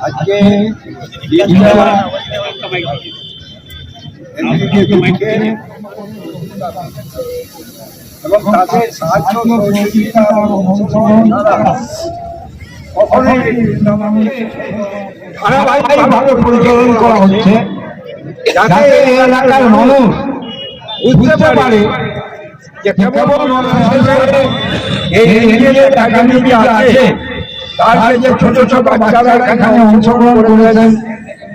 আজকে এবং তাদের সাহায্য সহযোগিতা ধারাবাহিকভাবে পরিচালনা করা হচ্ছে, যাতে এই এলাকার মানুষ বুঝতে পারে যে কেবল এই আছে, তার যে ছোট ছোট বাচ্চারা এখানে অংশগ্রহণ করেছেন,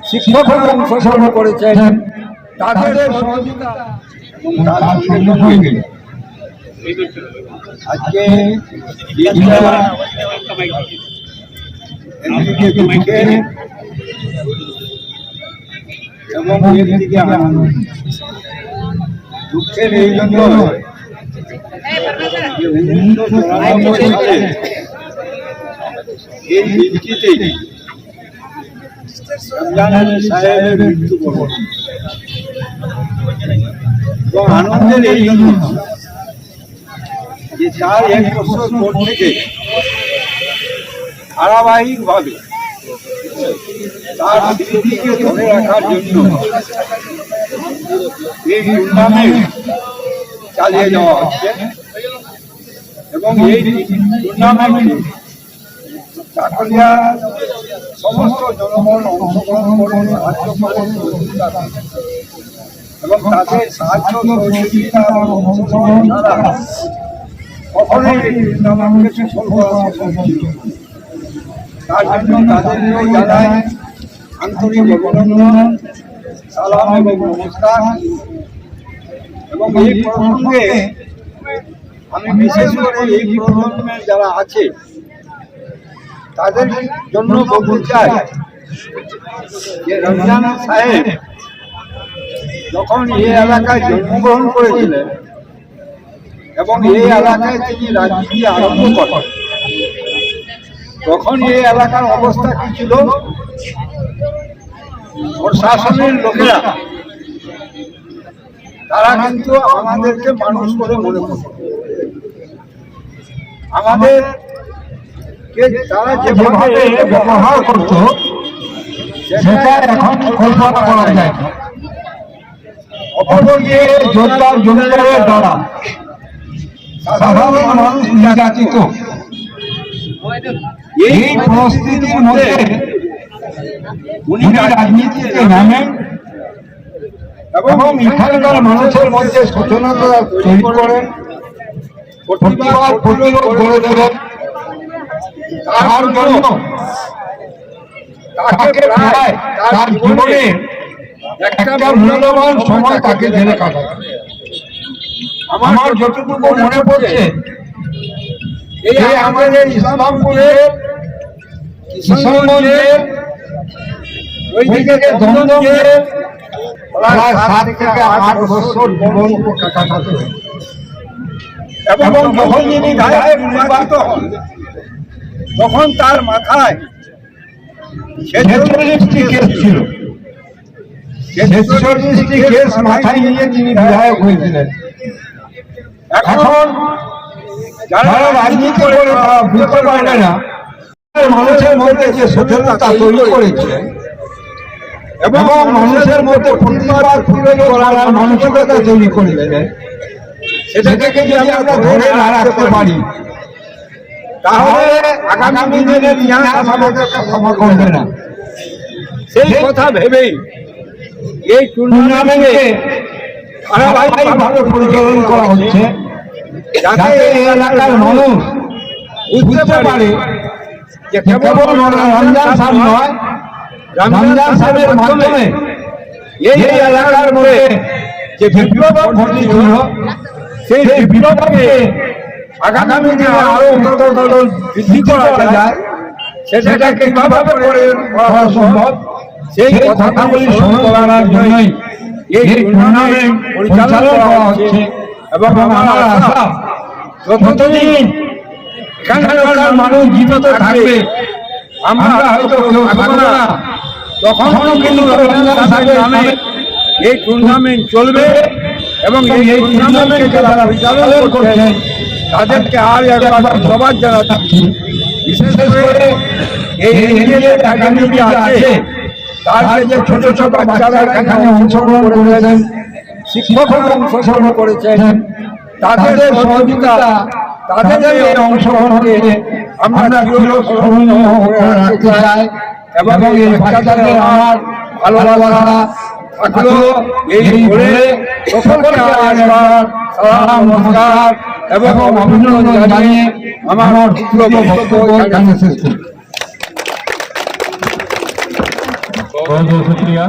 শিক্ষকরা অংশগ্রহণ করেছেন, তাদের সহযোগিতা আজকে এবং এর দিকে দুঃখের এই জন্য এই দিনটিতেই সাহেবের মৃত্যুবরণ এবং আনন্দের এই জন্য যে 4-1 বছর পর থেকে ধারাবাহিকভাবে তার স্মৃতিকে ধরে রাখার জন্য এই টুর্নামেন্ট চালিয়ে যাওয়া হচ্ছে এবং এই টুর্নামেন্টে চাকুলিয়া সমস্ত জনগণ অংশগ্রহণ করে সাহায্য করে এবং তাদের সাহায্য সহযোগিতা এবং অংশগ্রহণ ছাড়া কখনোই এই টুর্নামেন্টকে সফল করা সম্ভব ছিল। তার জন্য তাদেরকেও জানাই আন্তরিক অভিনন্দন, সালাম এবং নমস্কার। এবং এই প্রসঙ্গে আমি বিশেষ করে এই প্রজন্মের যারা আছে তাদের জন্য বলতে চাই যে রমজান সাহেব যখন এই এলাকায় জন্মগ্রহণ করেছিলেন এবং এই এলাকায় তিনি রাজনীতি আরম্ভ করেন, তখন এই এলাকার অবস্থা কি ছিল? প্রশাসনের লোকেরা তারা কিন্তু আমাদেরকে মানুষ করে মনে করত, আমাদের তারা যেভাবে ব্যবহার করত সেটা এখন কল্পনা করা যায় না। অপরদিকে জোরদার জমিদারের দ্বারা সাধারণ মানুষ নির্যাতিত, এই পরিস্থিতির মধ্যে উনি রাজনীতিতে নামেন এবং এখানকার মানুষের মধ্যে সচেতনতা তৈরি করেন, প্রতিবাদ প্রতিরোধ গড়ে তোলেন। তার জন্য তাকে প্রায় তার জীবনে একটা মূল্যবান সময় তাকে জেলে কাটাতে। আমার যতটুকু মনে পড়ছে এই আমাদের ইসলামপুরের কিশোরগঞ্জে ওই দিকে দমদমে প্রায় 7 থেকে 8 বছর জীবন কাটাতে হয়। এবং যখন তিনি ধারায় নির্বাচিত হন তখন তার মাথায় 46টি কেস ছিল। 46টি কেস মাথায় নিয়ে তিনি বিধায়ক হয়েছিলেন। এখন যারা রাজনীতি করে তারা বুঝতে পারে না মানুষের মধ্যে যে সচেতনতা তৈরি করেছে এবং মানুষের মধ্যে প্রতিবাদ প্রতিরোধ করার মানসিকতা তৈরি করেছে, সেটাকে যদি আমরা ধরে না রাখতে পারি তাহলে আগামী দিনের ইতিহাস আমাদেরকে ক্ষমা করবে না। সেই কথা ভেবেই এই টুর্নামেন্টে ধারাবাহিকভাবে পরিচালনা করা হচ্ছে, যাতে এই এলাকার মানুষ বুঝতে পারে যে কেবল রমজান সাহেব নয়, রমজান সাহেবের মাধ্যমে এই এলাকার মধ্যে যে বিপ্লব ঘটেছিল সেই বিপ্লবকে আগামী দিনে আরো উন্নত বৃদ্ধি করা যায়, সেটাকে কিভাবে করা সম্ভব সেই কথাগুলি স্মরণ করার জন্যই এই টুর্নামেন্ট পরিচালনা করা হচ্ছে। এবং আমার আশা যতদিন এখানকার মানুষ জীবিত থাকবে, আমরা হয়তো কেউ থাকবো না, তখনও কিন্তু রমজান সাহেবের নামে এই টুর্নামেন্ট চলবে এবং এই টুর্নামেন্টকে যারা পরিচালনা করছেন তাদেরকে আর একবার ধন্যবাদ জানাচ্ছি। বিশেষ করে এই এরিয়ার একাডেমি আছে, তার যে ছোট ছোট বাচ্চারা এখানে অংশগ্রহণ করেছেন, শিক্ষকরা অংশগ্রহণ করেছেন, তাদের সহযোগিতা, তাদের এই অংশগ্রহণকে আমরা চিরস্মরণীয় করে রাখতে চাই। এবং এই বাচ্চাদের আমার ভালোবাসা থাকলো এই বলে সকলকে আরেকবার সালাম, নমস্কার এবং অভিনন্দন জানিয়ে আমার বক্তব্য এখানে শেষ করছি। बहुत बहुत शुक्रिया।